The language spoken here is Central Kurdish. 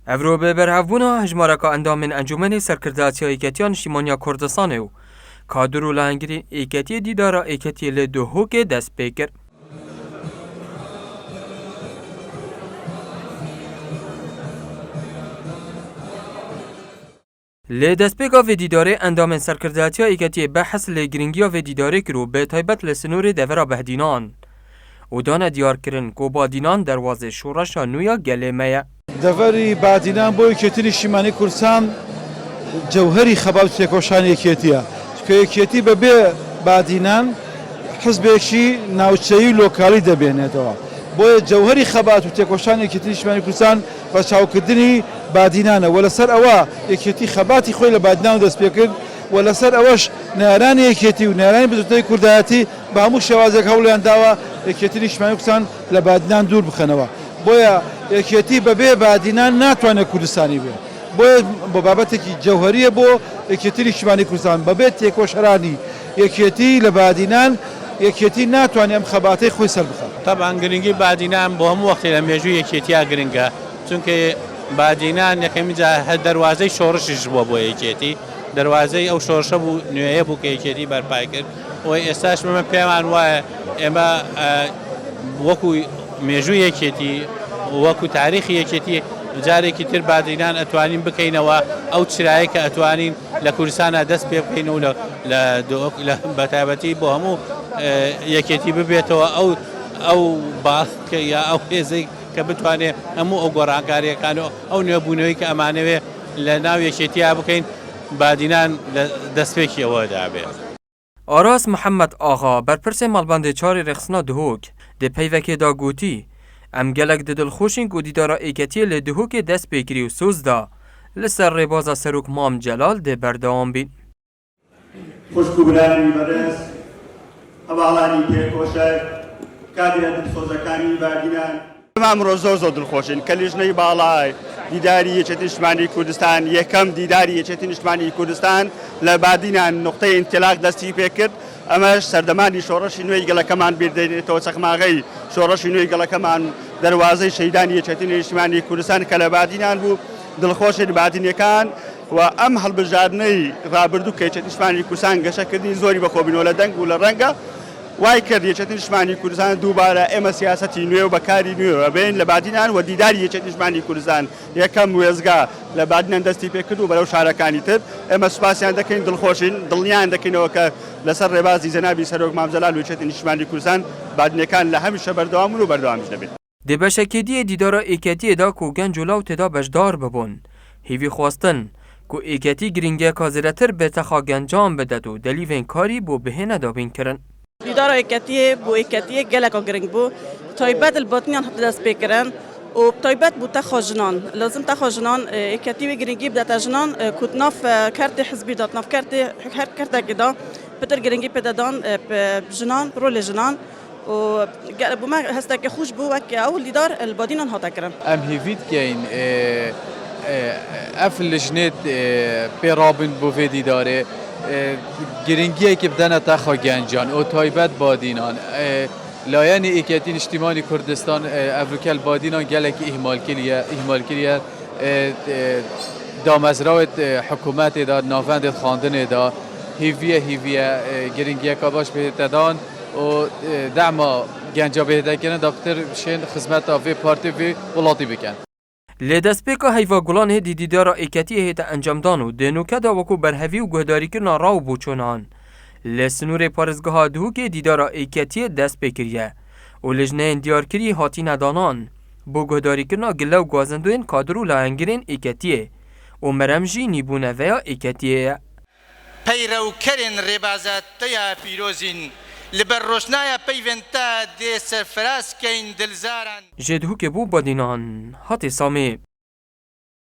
افرو به برهفبونا هجمارک اندام انجمن سرکرداتی ایکتیان شیمانیا کردستانه و کادر و لانگری ایکتی دیدارا ایکتی لدوهو که دست بکر. لی دست بکا و دیداره اندام سرکرداتی ایکتی بحث لگرینگیا و دیداره کرو به تایبت لسنور دورا بهدینان و دانه دیار کرن که بادینان دروازه شورشا نویا گلیمه دەڤەری بادینان بۆ یەکێتنی شیمانی کوردستان جەوهەری خەبات و تێکۆشانی یەکێتیە کە یەکێتی بەبێ بادینان حزبێکی ناوچەیی و لۆکاڵی دەبێنێتەوە بۆیە جەوهەری خەبات و تێکۆشانی یەکێتنی شیمانی کوردستان بە چاوکردنی بادینانە و لەسەر ئەوە یەکێتی خەباتی خۆی لە بادینان دەست پێ کرد و لەسەر ئەوەش نارانی یەکێتی و نارانی بزوتەی کوردایەتی بە هەموو شێوازێک هەوڵیان داوە یەکێتنی شیمانی کوردستان لە بادینان دوور بخەنەوە بۆیە یەکێتی بەبێ بادینان ناتوانێت کوردستانی بێ بۆیە بۆ بابەتێکی جەوهەریە بۆ یەکێتنی شیمانی کوردستان بەبێ تێکۆشەرانی یەکێتی لە بادینان یەکێتی ناتوانێت ئەم خەباتەی خۆی سەر بخات. طبعا گرنگی بادینان بۆ هەموو وەختی لە مێژووی یەکێتیا گرنگە چونکە بادینان یەکەمی جا هەر دەواازەی شۆڕشیش بووە بۆ یەکێتی دەواازەی ئەو شۆڕشە بوو نوێیە بوو کە یەکێتی بەرپای کرد و ئێستاش مەمە پێمان وایە ئێمە وەکو مێژووی یەکێتی وەکو تاریخی یەکێتی جارێکی تر بادینان ئەتوانین بکەینەوە ئەو چرایە کە ئەتوانین لە کوردستانە دەست پێ بکەینەوە لە بەتایبەتی بۆ هەموو یەکێتی ببێتەوە ئەو باڵکە یا ئەو هێزەی کە بتوانێت هەموو ئەو گۆڕانکاریەکان و ئەو نوێبوونەوەی کە ئەمانەوێ لە ناو یەکێتیا بکەین بادینان دەستپێکی ئەوە دابێت. آراس محمد آغا برپرس مالبند چاری رخصنا دهوک ده پیوکی دا گوتی ام گلک ده دلخوشین که دیدارا ایکتی لدهوک دست بگیری و سوز دا لسر ربازا سروک مام جلال ده بردوام بین. خوشکو برانی برس هەواڵانی پێکۆشە کاتێک دڵسۆزەکانی بادینان ئەمڕۆ زۆر دڵخۆشین کە لیژنەی باڵای دیداری یەکێتی نیشتیمانی کوردستان یەکەم دیداری یەکێتی نیشتیمانی کوردستان لە بادینان نقطەی ئینتیلاق دەستی پێ کرد ئەمەش سەردەمانی شۆڕشی نوێی گەڵەکەمان بیردێنێتەوە چەقماغەی شۆڕشی نوێی گەڵەکەمان دەواازەی شەیدانی یەکێتی نیشتیمانی کوردستان کە لە بادینان بوو دڵخۆشین بادینیەکان و ئەم هەڵبژاردنەی ڕابردوو کە یەکێتی نیشتیمانی کوردستان گەشەکردنی زۆری بەخۆبینەوە لە دەنگ و لە ڕەنگە وای کرد یەکێتی نیشتیمانی کوردستان دووبارە ئێمە سیاسەتی نوێ و بەکاری نوێ بین لە بادینان و دیداری یەکێتی نیشتیمانی کوردستان یەکەم وێزگا لە بادینان دەستی پێ کرد و بەرەو شارەکانی تر ئێمە سوپاسیان دەکەین دڵخۆشین دڵنیان دەکەینەوە کە لەسەر ڕێبازی جەنابی سەرۆک مام جەلال و یەکێتی نیشتیمانی کوردستان بادینەکان لە هەمیشە بەردەوام و بەردەوامیش دەبێت. ده بشکیدی دیدارا ایکتی دا کو گنج و تدا بشدار ببون هیوی خواستن کو ایکتی گرینگه کازرتر به تخا گنجام بدد و دلیوین کاری بو بهنه دابین کرن. دیدار ایکتی بو ایکتی گلک گرینگ بو تایبت الباطنیان حتی دست بکرن و تایبت بو تخاجنان لازم تخاجنان ایکتی و گرینگی بدت جنان کتناف کرت حزبی داد ناف کرت کدا پتر گرینگی پدادان جنان رول جنان و بو ما هستا که خوش بو وک اول دیدار الباطنیان حتی کرن. ام هیوید کین اف لجنت پیرابند بو في دیداره گرینگیه که بدن تخا گنجان و تایبت بادینان لاین ایکتی نیشتیمانی کردستان افریکل بادینان گلک اهمال کلیه دامزراوت حکومت دا نافند خواندن دا هیویه گرینگیه که باش به تدان و دعما گنجا بهده کنه دکتر شین خدمت آفی پارتی وی ولاتی بکن. لدست پیکا هیوا گلان هدی دیدارا ایکتی هیتا انجام دانو دنوکه دا وکو برهوی و گهداری کرنا راو بوچونان لسنور پارزگاه دهو که دیدارا ایکتی دست بکریه و لجنه دیار کری هاتی ندانان بو گهداری کرنا گله و گازندوین کادرو لاینگرین ایکتیه و مرمجی نیبونه ویا ایکتیه پیرو کرن ربازت تیا پیروزین لبر روشنایا پیونتا دی سرفراز کین دلزاران جدهو که بو بادینان هاتی سامی